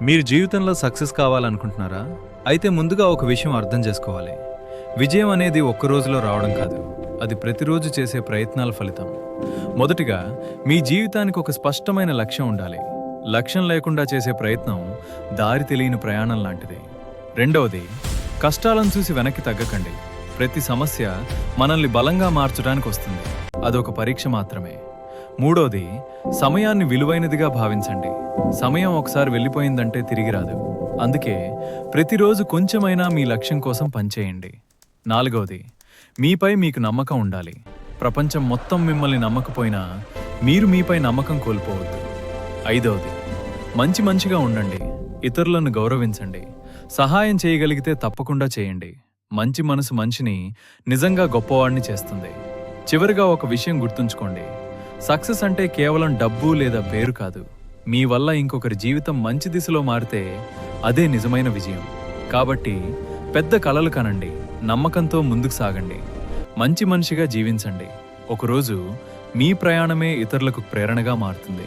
మీరు జీవితంలో సక్సెస్ కావాలనుకుంటున్నారా? అయితే ముందుగా ఒక విషయం అర్థం చేసుకోవాలి. విజయం అనేది ఒక్క రోజులో రావడం కాదు. అది ప్రతిరోజు చేసే ప్రయత్నాల ఫలితం. మొదటిగా మీ జీవితానికి ఒక స్పష్టమైన లక్ష్యం ఉండాలి. లక్ష్యం లేకుండా చేసే ప్రయత్నం దారి తెలియని ప్రయాణం లాంటిది. రెండవది, కష్టాలను చూసి వెనక్కి తగ్గకండి. ప్రతి సమస్య మనల్ని బలంగా మార్చడానికి వస్తుంది. అదొక పరీక్ష మాత్రమే. మూడోది, సమయాన్ని విలువైనదిగా భావించండి. సమయం ఒకసారి వెళ్ళిపోయిందంటే తిరిగి రాదు. అందుకే ప్రతిరోజు కొంచెమైనా మీ లక్ష్యం కోసం పనిచేయండి. నాలుగవది, మీపై మీకు నమ్మకం ఉండాలి. ప్రపంచం మొత్తం మిమ్మల్ని నమ్మకపోయినా మీరు మీపై నమ్మకం కోల్పోవద్దు. ఐదవది, మంచిగా ఉండండి. ఇతరులను గౌరవించండి. సహాయం చేయగలిగితే తప్పకుండా చేయండి. మంచి మనసు మనిషిని నిజంగా గొప్పవాడిని చేస్తుంది. చివరిగా ఒక విషయం గుర్తుంచుకోండి. సక్సెస్ అంటే కేవలం డబ్బు లేదా పేరు కాదు. మీ వల్ల ఇంకొకరి జీవితం మంచి దిశలో మారితే అదే నిజమైన విజయం. కాబట్టి పెద్ద కలలు కనండి, నమ్మకంతో ముందుకు సాగండి, మంచి మనిషిగా జీవించండి. ఒకరోజు మీ ప్రయాణమే ఇతరులకు ప్రేరణగా మారుతుంది.